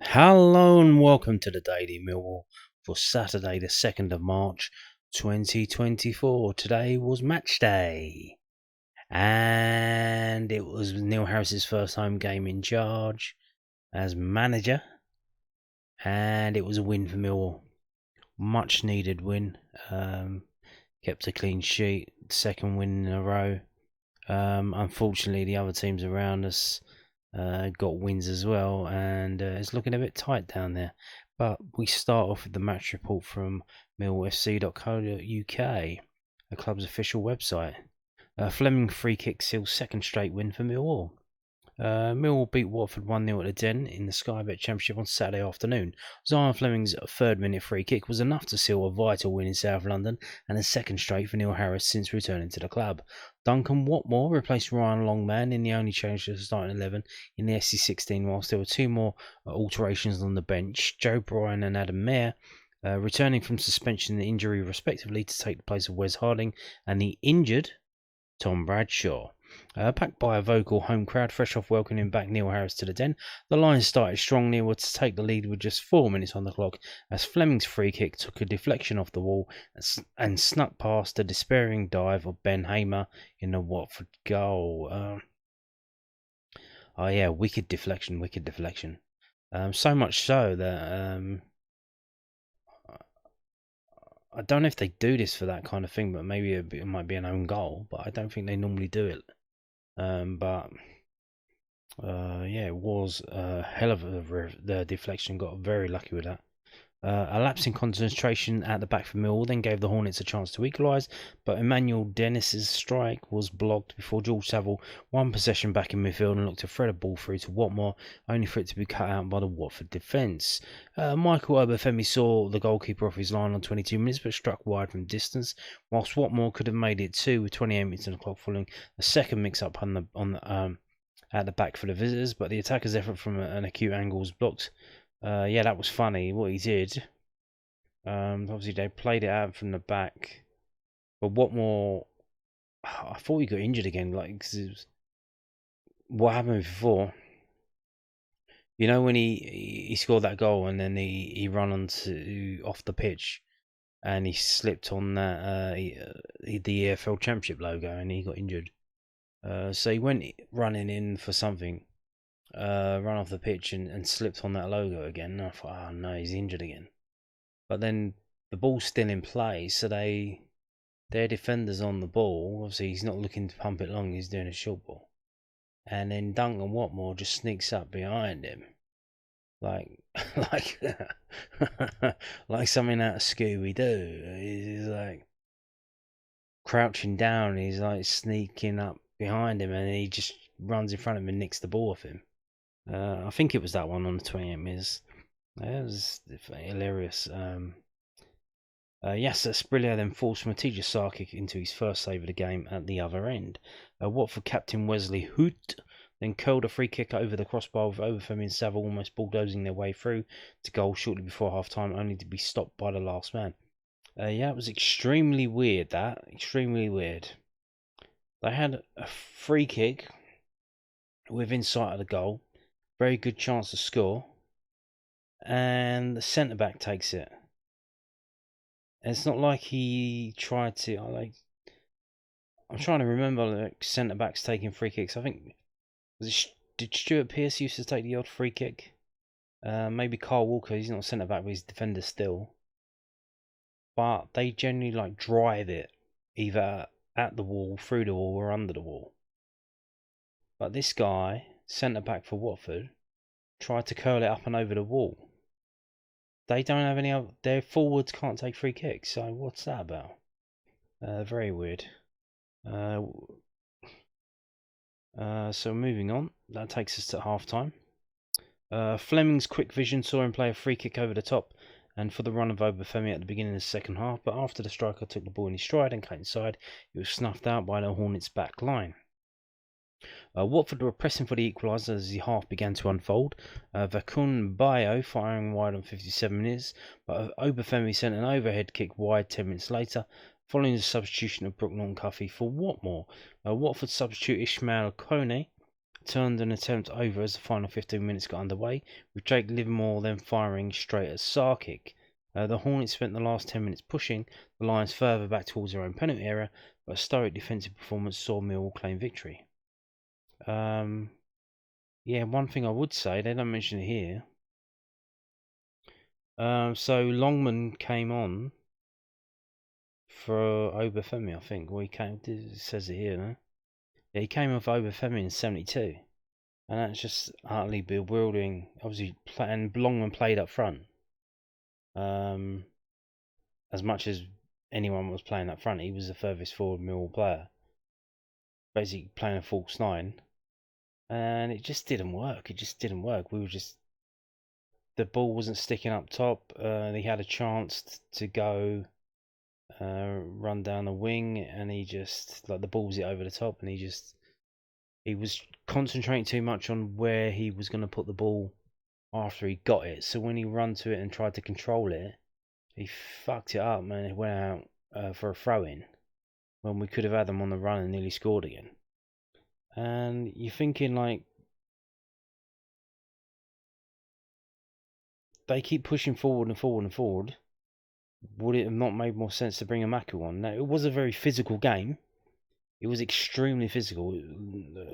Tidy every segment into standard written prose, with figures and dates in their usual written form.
Hello and welcome to the Daily Millwall for Saturday, the 2nd of March 2024. Today was match day, and it was Neil Harris's first home game in charge as manager, and it was a win for Millwall. Much needed win. Kept a clean sheet, second win in a row. Unfortunately, the other teams around us got wins as well, and it's looking a bit tight down there. But we start off with the match report from millfc.co.uk, the club's official website. Fleming free kick seals second straight win for Millwall. Millwall beat Watford 1-0 at the Den in the Sky Bet Championship on Saturday afternoon. Zion Fleming's third-minute free kick was enough to seal a vital win in South London and a second straight for Neil Harris since returning to the club. Duncan Watmore replaced Ryan Longman in the only change to the starting 11 in the SC16, whilst there were two more alterations on the bench. Joe Bryan and Adam Mayer returning from suspension and injury respectively to take the place of Wes Harding and the injured Tom Bradshaw. Backed by a vocal home crowd, fresh off welcoming back Neil Harris to the Den, the Lions started strongly and were to take the lead with just 4 minutes on the clock as Fleming's free kick took a deflection off the wall and snuck past the despairing dive of Ben Hamer in the Watford goal. Wicked deflection. So much so that I don't know if they do this for that kind of thing, but maybe it might be an own goal, but I don't think they normally do it. It was a hell of the deflection. Got very lucky with that. A lapse in concentration at the back for Millwall then gave the Hornets a chance to equalise, but Emmanuel Dennis's strike was blocked before George Saville won possession back in midfield and looked to thread a ball through to Watmore, only for it to be cut out by the Watford defence. Michael Obafemi saw the goalkeeper off his line on 22 minutes but struck wide from distance, whilst Watmore could have made it 2 with 28 minutes on the clock following a second mix-up at the back for the visitors, but the attacker's effort from an acute angle was blocked. That was funny what he did. Obviously they played it out from the back, but Watmore, I thought he got injured again. Cause it was, what happened before? You know when he scored that goal and then he ran off the pitch, and he slipped on that the EFL Championship logo and he got injured. So he went running in for something. Run off the pitch and slipped on that logo again. And I thought, oh no, he's injured again. But then the ball's still in play, so their defender's on the ball. Obviously, he's not looking to pump it long, he's doing a short ball. And then Duncan Watmore just sneaks up behind him. Like something out of Scooby-Doo. He's like crouching down, he's like sneaking up behind him, and he just runs in front of him and nicks the ball off him. I think it was that one on the 28 minutes. It was hilarious. Yasser Sprillier then forced Matija Sarkic into his first save of the game at the other end. Watford captain Wesley Hoot then curled a free kick over the crossbar with Obafemi and Saville almost bulldozing their way through to goal shortly before half-time, only to be stopped by the last man. It was extremely weird, extremely weird. They had a free kick within sight of the goal, very good chance to score, and the centre-back takes it. And it's not like he tried to, I'm trying to remember centre-backs taking free kicks. I think, did Stuart Pearce used to take the odd free kick? Maybe Carl Walker, he's not a centre-back, but he's a defender still. But they generally drive it either at the wall, through the wall, or under the wall. But this guy, centre-back for Watford, tried to curl it up and over the wall. They don't have any other, their forwards can't take free kicks, so what's that about? Very weird. So moving on, that takes us to half-time. Fleming's quick vision saw him play a free kick over the top and for the run of Obafemi at the beginning of the second half, but after the striker took the ball in his stride and cut inside, it was snuffed out by the Hornets' back line. Watford were pressing for the equaliser as the half began to unfold. Vakun Bayo firing wide on 57 minutes, but Obafemi sent an overhead kick wide 10 minutes later, following the substitution of Brook Norton-Cuffy for Watmore. Watford substitute Ishmael Kone turned an attempt over as the final 15 minutes got underway, with Jake Livermore then firing straight at Sarkic. The Hornets spent the last 10 minutes pushing the Lions further back towards their own penalty area, but a stoic defensive performance saw Millwall claim victory. Yeah, one thing I would say, they don't mention it here. So Longman came on for Obafemi, I think. Well, it says it here, no? Yeah, he came off Obafemi in 72. And that's just utterly bewildering. Obviously, and Longman played up front. As much as anyone was playing up front, he was the furthest forward Millwall player. Basically playing a false nine. And it just didn't work. It just didn't work. The ball wasn't sticking up top. He had a chance to go run down the wing, and he just, like, the ball was over the top, and he was concentrating too much on where he was going to put the ball after he got it. So when he ran to it and tried to control it, he fucked it up, man. It went out for a throw-in when we could have had them on the run and nearly scored again. And you're thinking, like, they keep pushing forward and forward and forward. Would it have not made more sense to bring a Maku on? Now, it was a very physical game. It was extremely physical.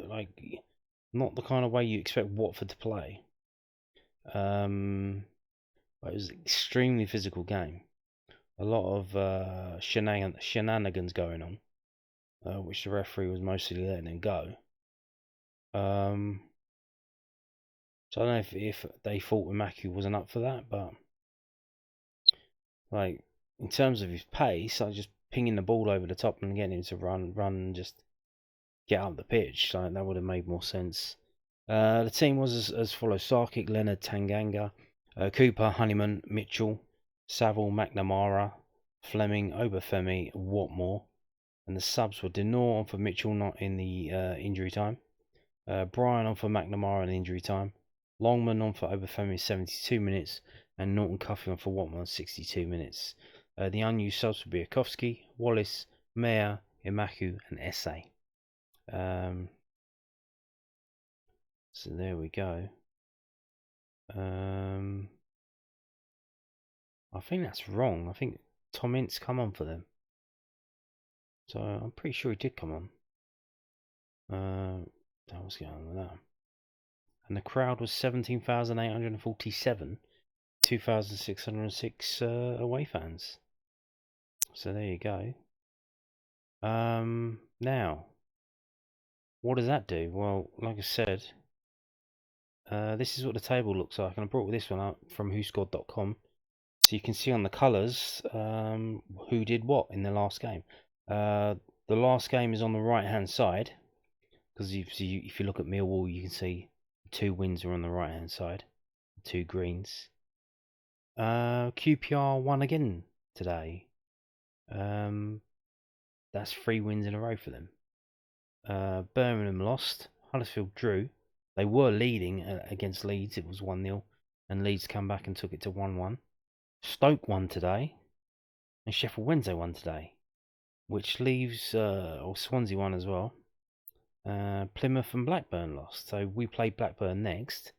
Like, not the kind of way you expect Watford to play. It was an extremely physical game. A lot of shenanigans going on, which the referee was mostly letting him go. So I don't know if they thought Maku wasn't up for that, but like, in terms of his pace, like, just pinging the ball over the top and getting him to run and just get up the pitch, like, that would have made more sense. The team was as follows: Sarkic, Leonard, Tanganga, Cooper, Honeyman, Mitchell, Saville, McNamara, Fleming, Obafemi, Watmore, and the subs were Denor on for Mitchell, not in the injury time, Bryan on for McNamara in injury time, Longman on for Obafemi 72 minutes, and Norton Cuffy on for Watmore 62 minutes. The unused subs were Biakovsky, Wallace, Mayer, Imaku, and Essay. So there we go. I think that's wrong. I think Tom Ince come on for them. So I'm pretty sure he did come on. What's going on with that? And the crowd was 17,847, 2,606 away fans. So there you go. Now, what does that do? Well, like I said, this is what the table looks like, and I brought this one up from whoscored.com, so you can see on the colours who did what in the last game. The last game is on the right hand side, because if you look at Millwall, you can see 2 wins are on the right hand side, 2 greens. QPR won again today. That's 3 wins in a row for them. Birmingham lost. Huddersfield drew. They were leading against Leeds. It was 1-0, and Leeds come back and took it to 1-1. Stoke won today, and Sheffield Wednesday won today, which leaves Swansea won as well. Plymouth and Blackburn lost, so we play Blackburn next.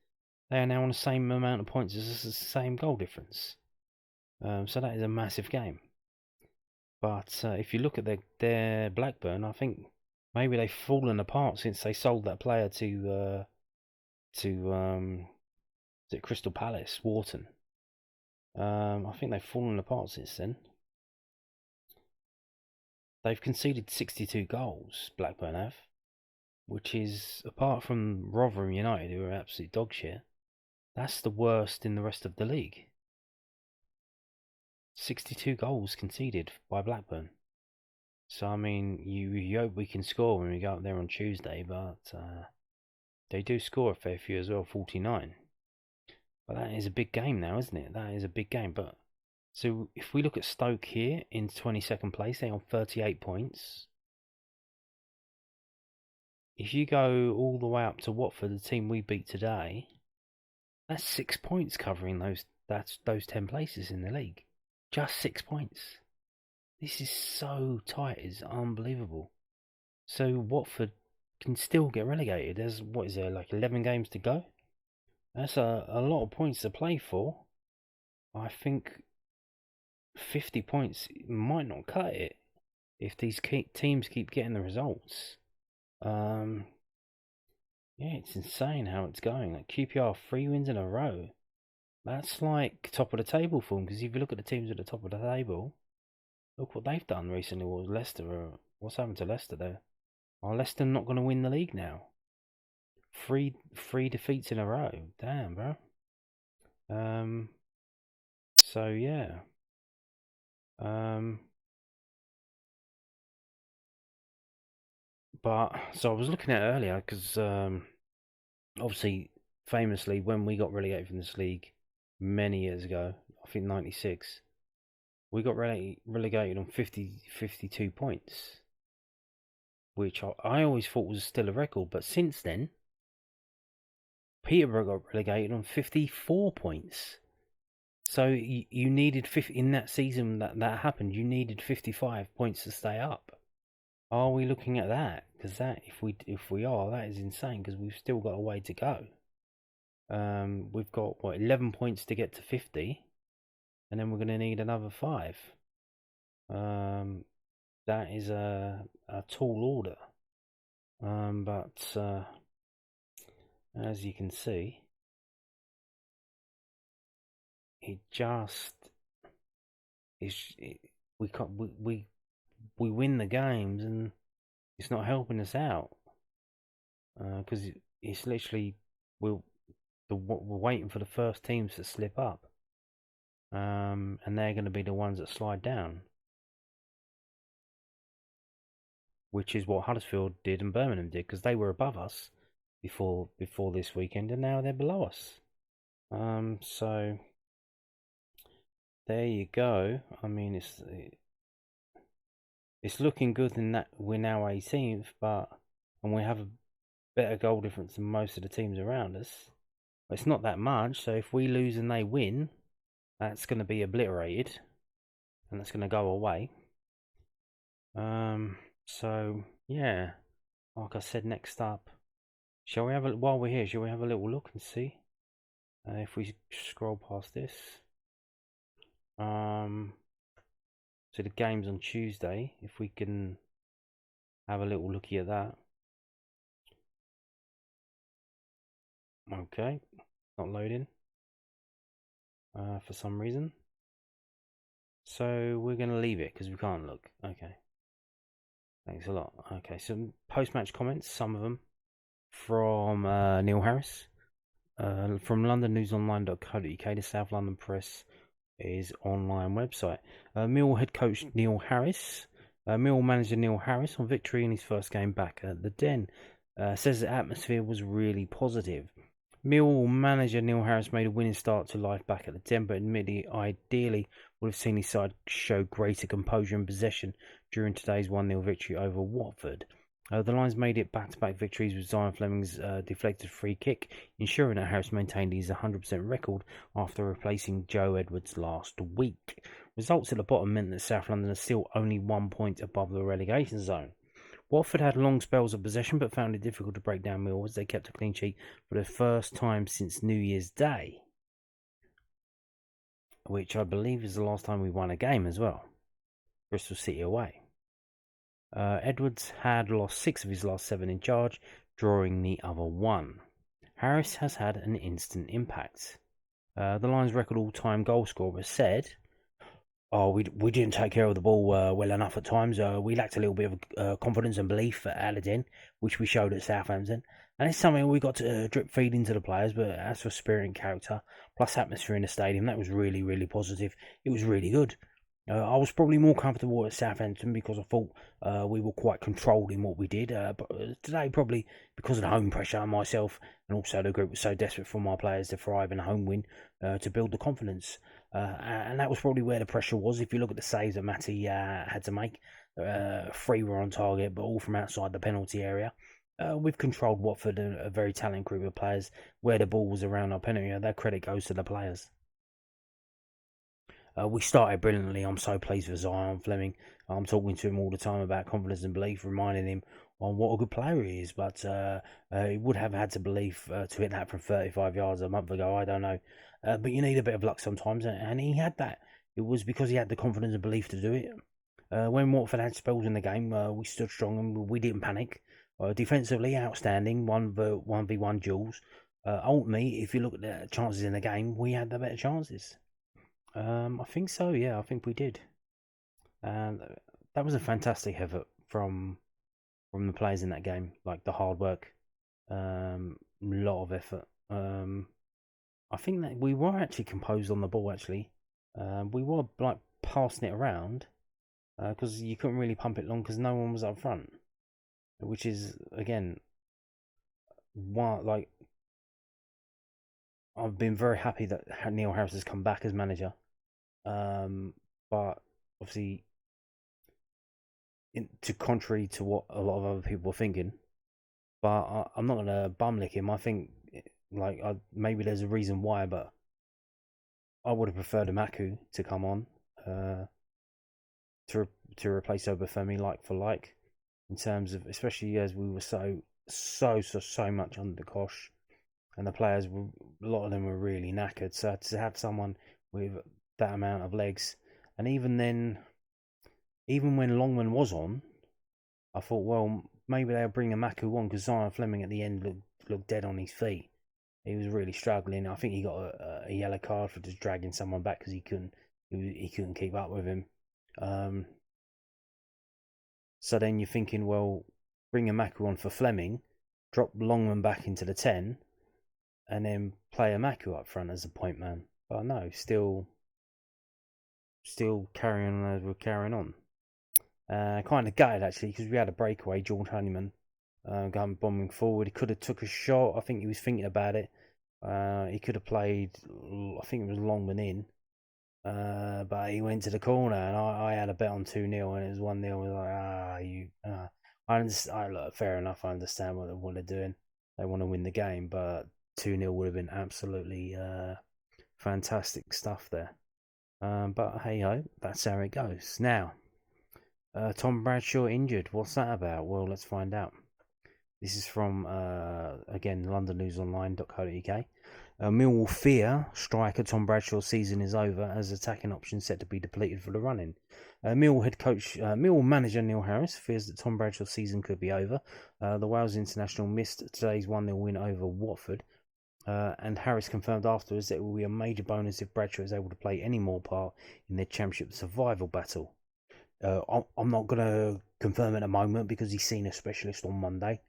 They are now on the same amount of points as the same goal difference. So that is a massive game. But if you look at their Blackburn, I think maybe they've fallen apart since they sold that player to Crystal Palace, Wharton. I think they've fallen apart since then. They've conceded 62 goals, Blackburn have, which is, apart from Rotherham United, who are absolute dog shit, that's the worst in the rest of the league. 62 goals conceded by Blackburn. So, I mean, you hope we can score when we go up there on Tuesday, but they do score a fair few as well, 49. But that is a big game now, isn't it? That is a big game. But so if we look at Stoke here in 22nd place, they're on 38 points. If you go all the way up to Watford, the team we beat today, that's 6 points covering those 10 places in the league. Just 6 points. This is so tight, it's unbelievable. So Watford can still get relegated. There's, what is there, like 11 games to go? That's a lot of points to play for. I think 50 points might not cut it if these teams keep getting the results. Yeah, it's insane how it's going. Like QPR 3 wins in a row. That's like top of the table for them, because if you look at the teams at the top of the table, look what they've done recently. What was Leicester? What's happened to Leicester there? Are Leicester not going to win the league now? Three defeats in a row. Damn, bro. So yeah. But so I was looking at it earlier because obviously, famously, when we got relegated from this league many years ago, I think '96, we got relegated on 52 points, which I always thought was still a record. But since then, Peterborough got relegated on 54 points. So you needed 50 in that season that happened. You needed 55 points to stay up. Are we looking at that? Because that, if we are, that is insane. Because we've still got a way to go. We've got what 11 points to get to 50, and then we're going to need another 5. That is a tall order. But as you can see, it just we can't we win the games and it's not helping us out because it's literally we're waiting for the first teams to slip up, and they're going to be the ones that slide down, which is what Huddersfield did and Birmingham did, because they were above us before this weekend, and now they're below us. So there you go. I mean, it's looking good in that we're now 18th, and we have a better goal difference than most of the teams around us. It's not that much, so if we lose and they win, that's going to be obliterated, and that's going to go away. So yeah, like I said, next up, shall we have while we're here, shall we have a little look and see if we scroll past this? So the game's on Tuesday. If we can have a little looky at that. Okay, not loading for some reason. So we're going to leave it because we can't look. Okay. Thanks a lot. Okay, some post-match comments, some of them from Neil Harris. From londonnewsonline.co.uk, the South London Press is online website. Millwall head coach Neil Harris, Millwall manager Neil Harris, on victory in his first game back at the Den, says the atmosphere was really positive. Millwall manager Neil Harris made a winning start to life back at the Den, but admitted ideally would have seen his side show greater composure and possession during today's 1-0 victory over Watford. The Lions made it back-to-back victories with Zion Fleming's deflected free kick, ensuring that Harris maintained his 100% record after replacing Joe Edwards last week. Results at the bottom meant that South London are still only 1 point above the relegation zone. Watford had long spells of possession but found it difficult to break down Millwall as they kept a clean sheet for the first time since New Year's Day, which I believe is the last time we won a game as well. Bristol City away. Edwards had lost 6 of his last 7 in charge, drawing the other 1. Harris has had an instant impact. The Lions' record all-time goal scorer said, we didn't take care of the ball well enough at times. We lacked a little bit of confidence and belief at Aladdin, which we showed at Southampton. And it's something we got to drip feed into the players. But as for spirit and character, plus atmosphere in the stadium, that was really, really positive. It was really good. I was probably more comfortable at Southampton because I thought we were quite controlled in what we did. But today, probably because of the home pressure, myself and also the group was so desperate for my players to thrive in a home win to build the confidence. And that was probably where the pressure was. If you look at the saves that Matty had to make, 3 were on target, but all from outside the penalty area. We've controlled Watford, a very talented group of players. Where the ball was around our penalty area, that credit goes to the players. We started brilliantly. I'm so pleased for Zion Fleming. I'm talking to him all the time about confidence and belief, reminding him on what a good player he is, but he would have had to believe to hit that from 35 yards a month ago. I don't know, but you need a bit of luck sometimes, and he had that. It was because he had the confidence and belief to do it. When Watford had spells in the game, we stood strong and we didn't panic. Defensively, outstanding, 1v1 duels. Ultimately, if you look at the chances in the game, we had the better chances. I think so, yeah, I think we did. And that was a fantastic effort from the players in that game, like the hard work, lot of effort. I think that we were actually composed on the ball. Actually, we were like passing it around because you couldn't really pump it long because no one was up front, which is again why like I've been very happy that Neil Harris has come back as manager. But obviously, to contrary to what a lot of other people were thinking, but I'm not gonna bum lick him. I think like maybe there's a reason why, but I would have preferred Amaku to come on to to replace Obafemi like for like in terms of especially as we were so much under the cosh and the players were a lot of them were really knackered. So to have someone with that amount of legs, and even then, even when Longman was on, I thought, well, maybe they'll bring Amaku on because Zion Fleming at the end looked dead on his feet. He was really struggling. I think he got a yellow card for just dragging someone back because he couldn't keep up with him. Um, so then you're thinking, well, bring Amaku on for Fleming, drop Longman back into the 10, and then play Amaku up front as a point man. But no, still carrying on as we're carrying on. Kind of gutted actually because we had a breakaway, George Honeyman, going bombing forward. He could have took a shot. I think he was thinking about it. He could have played. I think it was Longman in, but he went to the corner, and I had a bet on 2-0, and it was 1-0. I was like, you. I understand. Look, fair enough. I understand what they're doing. They want to win the game, but 2-0 would have been absolutely fantastic stuff there. But hey ho, that's how it goes. Now, Tom Bradshaw injured. What's that about? Well, let's find out. This is from, again, londonnewsonline.co.uk. Millwall fear striker Tom Bradshaw's season is over as attacking options set to be depleted for the running. Millwall manager Neil Harris fears that Tom Bradshaw's season could be over. The Wales international missed today's 1-0 win over Watford. And Harris confirmed afterwards that it will be a major bonus if Bradshaw is able to play any more part in their championship survival battle. I'm not going to confirm at the moment because he's seen a specialist on Monday,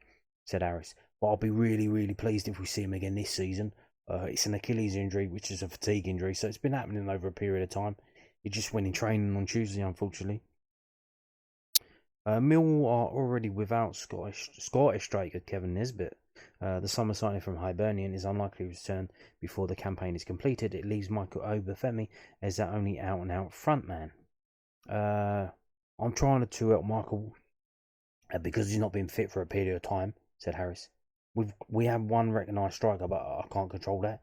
said Harris. But I'll be really, really pleased if we see him again this season. It's an Achilles injury, which is a fatigue injury, so it's been happening over a period of time. He just went in training on Tuesday, unfortunately. Millwall are already without Scottish striker Kevin Nisbet. The summer signing from Hibernian is unlikely to return before the campaign is completed. It leaves Michael Obafemi as their only out-and-out front man. I'm trying to help Michael because he's not been fit for a period of time, said Harris. We have one recognised striker, but I can't control that.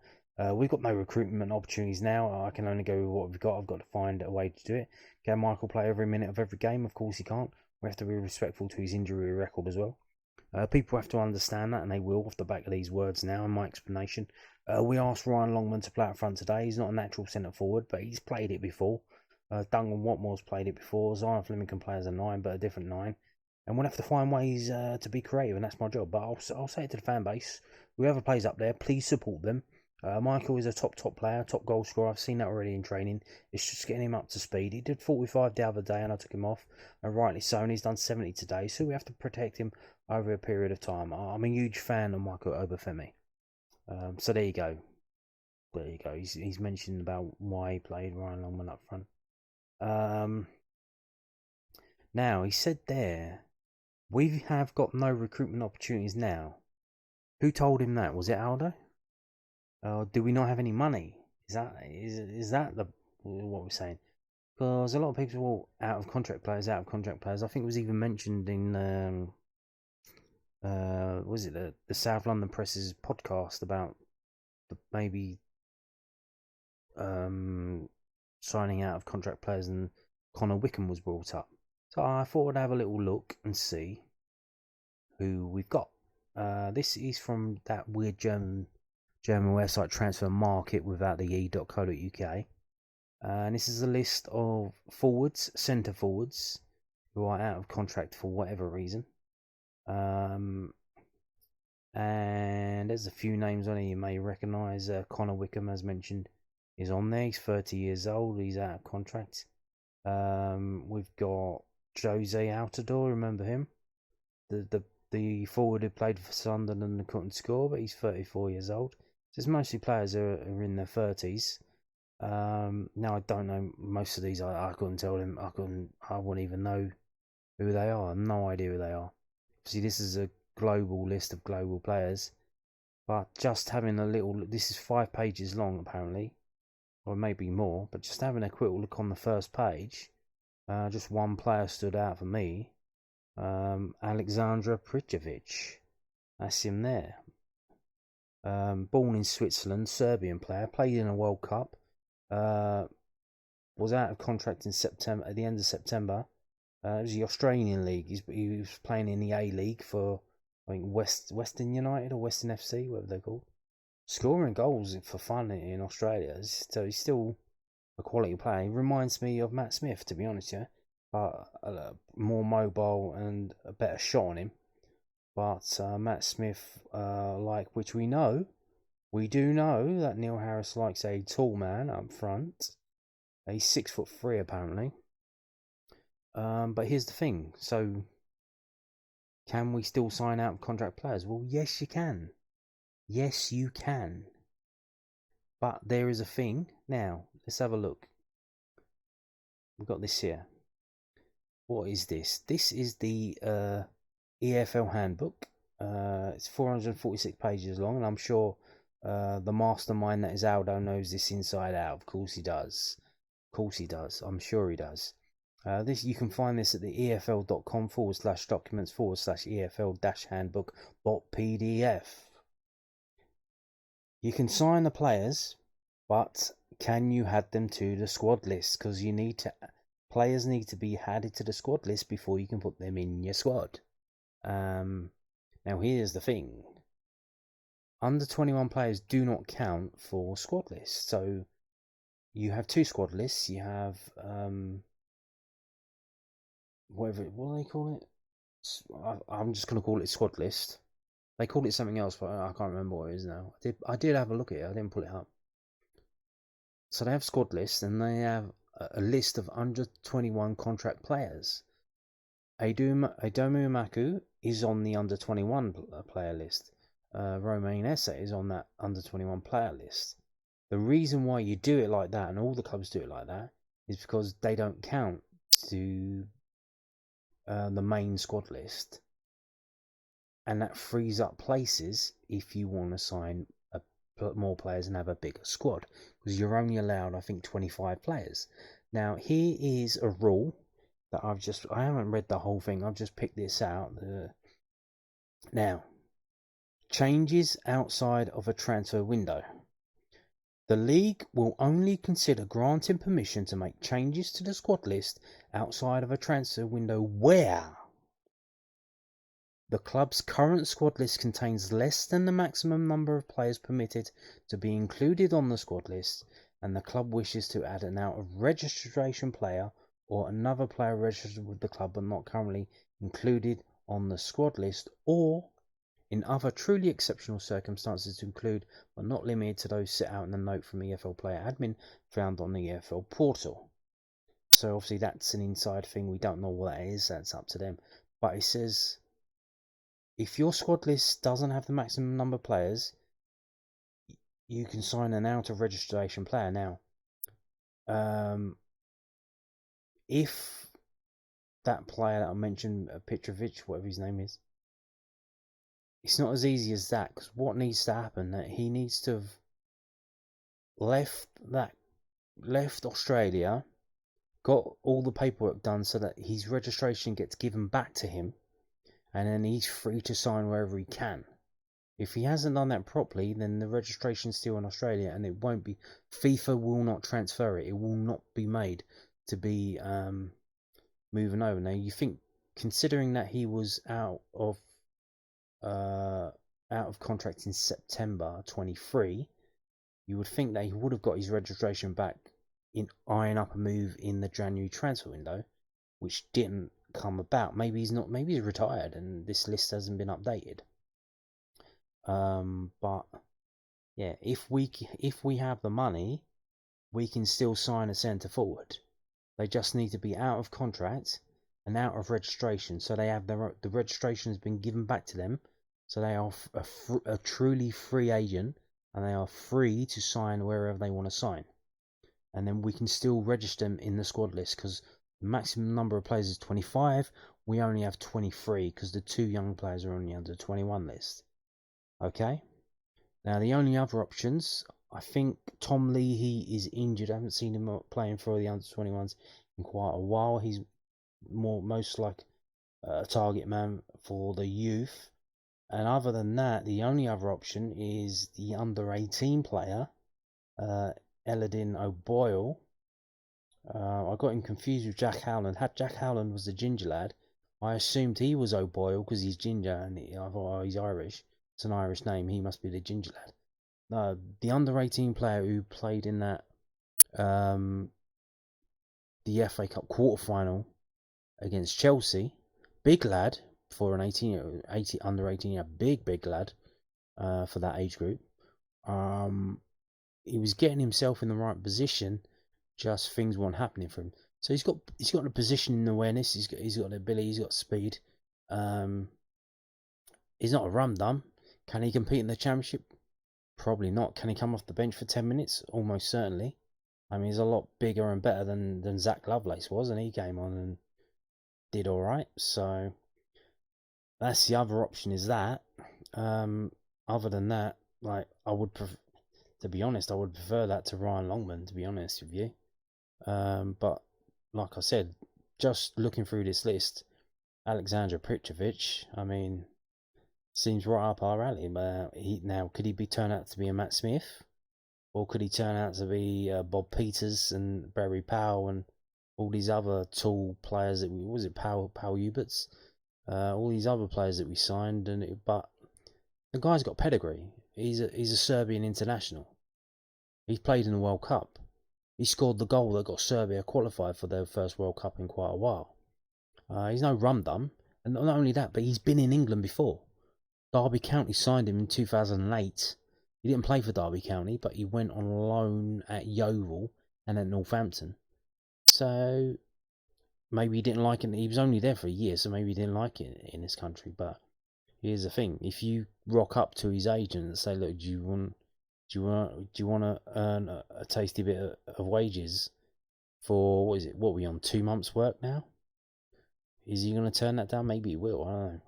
We've got no recruitment opportunities now. I can only go with what we've got. I've got to find a way to do it. Can Michael play every minute of every game? Of course he can't. We have to be respectful to his injury record as well. People have to understand that, and they will off the back of these words now and my explanation. We asked Ryan Longman to play up front today. He's not a natural centre forward, but he's played it before. Duncan Watmore's played it before. Zion Fleming can play as a 9, but a different 9. And we'll have to find ways to be creative, and that's my job. But I'll say it to the fan base. Whoever plays up there, please support them. Michael is a top player, top goal scorer. I've seen that already in training. It's just getting him up to speed. He did 45 the other day, and I took him off. And rightly so, and he's done 70 today. So we have to protect him over a period of time. I'm a huge fan of Michael Obafemi. So there you go. There you go. He's mentioned about why he played Ryan Longman up front. Now, he said there, we have got no recruitment opportunities now. Who told him that? Was it Aldo? Do we not have any money? Is that the what we're saying? Because a lot of people out of contract players. I think it was even mentioned in was it the South London Press's podcast about maybe signing out of contract players, and Connor Wickham was brought up. So I thought I'd have a little look and see. who we've got. This is from that weird German website Transfer Market without the e.co.uk. And this is a list of forwards, centre forwards, who are out of contract for whatever reason. And there's a few names on it you may recognise. Connor Wickham, as mentioned, is on there. He's 30 years old. He's out of contract. We've got Jose Altidore. Remember him? The forward who played for Sunderland and couldn't score, but he's 34 years old. So it's mostly players who are in their 30s. Now I don't know most of these. I couldn't tell them. I wouldn't even know who they are. I have no idea who they are. See, this is a global list of global players, but just having a little. This is 5 pages long apparently, or maybe more. But just having a quick look on the first page, just one player stood out for me. Alexandra Prijovic. That's him there. Born in Switzerland, Serbian player, played in a World Cup. Was out of contract in September. At the end of September, it was the Australian league. He was playing in the A League for, I think, Western United or Western FC, whatever they're called. Scoring goals for fun in Australia. So he's still a quality player. He reminds me of Matt Smith, to be honest, yeah, but more mobile and a better shot on him. But Matt Smith, which we do know that Neil Harris likes a tall man up front. He's 6'3" apparently. But here's the thing. So, can we still sign out contract players? Well, yes, you can. Yes, you can. But there is a thing. Now, let's have a look. We've got this here. What is this? This is the EFL handbook. It's 446 pages long, and I'm sure the mastermind that is Aldo knows this inside out. Of course he does. I'm sure he does. This you can find this at the efl.com/documents/EFL-handbook.pdf. You can sign the players, but can you add them to the squad list? Because players need to be added to the squad list before you can put them in your squad. Now here's the thing. Under 21 players do not count for squad lists. So you have 2 squad lists. You have what do they call it? I'm just going to call it squad list. They call it something else, but I can't remember what it is now. I did have a look at it. I didn't pull it up. So they have squad lists, and they have a list of under 21 contract players. Adomu Maku is on the under 21 player list. Romain Esse is on that under 21 player list. The reason why you do it like that, and all the clubs do it like that, is because they don't count to the main squad list, and that frees up places if you want to sign more players and have a bigger squad, because you're only allowed, I think, 25 players. Now here is a rule that I haven't read the whole thing. I've just picked this out. Now, changes outside of a transfer window. The league will only consider granting permission to make changes to the squad list outside of a transfer window where the club's current squad list contains less than the maximum number of players permitted to be included on the squad list, and the club wishes to add an out-of-registration player or another player registered with the club but not currently included on the squad list, or in other truly exceptional circumstances to include but not limited to those set out in the note from EFL Player Admin found on the EFL portal. So obviously that's an inside thing. We don't know what that is. That's up to them. But it says if your squad list doesn't have the maximum number of players, you can sign an out of registration player. Now, if that player that I mentioned, Petrovic, whatever his name is, it's not as easy as that, because what needs to happen, that he needs to have left Australia, got all the paperwork done so that his registration gets given back to him, and then he's free to sign wherever he can. If he hasn't done that properly, then the registration's still in Australia, and it won't be. FIFA will not transfer it. It will not be made to be moving over. Now, you think, considering that he was out of out of contract in September 23, you would think that he would have got his registration back in eyeing up a move in the January transfer window, which didn't come about. Maybe he's not. Maybe he's retired, and this list hasn't been updated. But yeah, if we have the money, we can still sign a centre forward. They just need to be out of contract and out of registration, so they have the registration has been given back to them, so they are a truly free agent, and they are free to sign wherever they want to sign. And then we can still register them in the squad list, because the maximum number of players is 25. We only have 23 because the 2 young players are on the under 21 list. Okay. Now the only other options, I think Tom Leahy is injured. I haven't seen him playing for the under 21s in quite a while. He's most like a target man for the youth. And other than that, the only other option is the under 18 player, Eladin O'Boyle. I got him confused with Jack Howland. Jack Howland was the ginger lad, I assumed he was O'Boyle because he's ginger, and I thought, oh, he's Irish. It's an Irish name. He must be the ginger lad. No, the under 18 player who played in that the FA Cup quarter final against Chelsea, big lad for an 18 under 18, a big lad for that age group. He was getting himself in the right position, just things weren't happening for him. So he's got the positioning awareness. He's got the ability. He's got speed. He's not a rum dum. Can he compete in the Championship? Probably not. Can he come off the bench for 10 minutes? Almost certainly. I mean, he's a lot bigger and better than Zach Lovelace was, and he came on and did all right. So that's the other option. Is that? Other than that, like to be honest, I would prefer that to Ryan Longman. To be honest with you, but like I said, just looking through this list, Alexander Prichovic, I mean, seems right up our alley. But could he be turned out to be a Matt Smith? Or could he turn out to be Bob Peters and Barry Powell and all these other tall players that Powell Huberts, all these other players that we signed, but the guy's got pedigree. He's a Serbian international. He played in the World Cup. He scored the goal that got Serbia qualified for their first World Cup in quite a while. He's no rum dum, and not only that, but he's been in England before. Derby County signed him in 2008. He didn't play for Derby County, but he went on loan at Yeovil and at Northampton. So maybe he didn't like it. He was only there for a year, so maybe he didn't like it in this country. But here's the thing: if you rock up to his agent and say, "Look, do you want to earn a tasty bit of wages for what are we on 2 months' work now?" Is he going to turn that down? Maybe he will.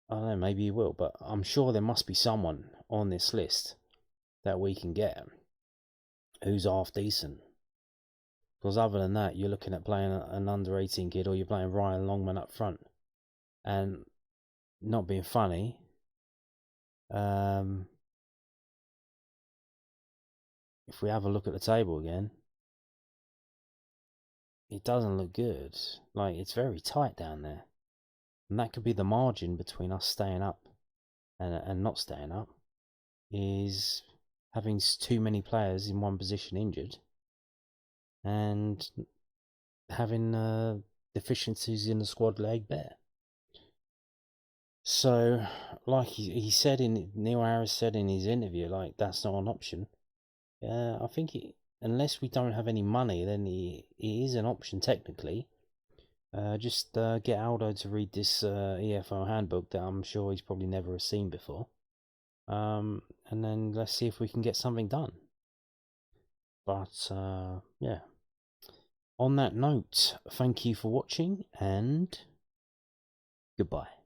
I don't know. Maybe he will, but I'm sure there must be someone on this list that we can get who's half decent. Because other than that, you're looking at playing an under 18 kid, or you're playing Ryan Longman up front. And not being funny, if we have a look at the table again, it doesn't look good. Like, it's very tight down there. And that could be the margin between us staying up and not staying up, is having too many players in one position injured and having deficiencies in the squad leg bare. So, like he said, Neil Harris said in his interview, like, that's not an option. I think unless we don't have any money, then it is an option technically. Just get Aldo to read this EFL handbook that I'm sure he's probably never seen before. And then let's see if we can get something done. But yeah. On that note, thank you for watching, and goodbye.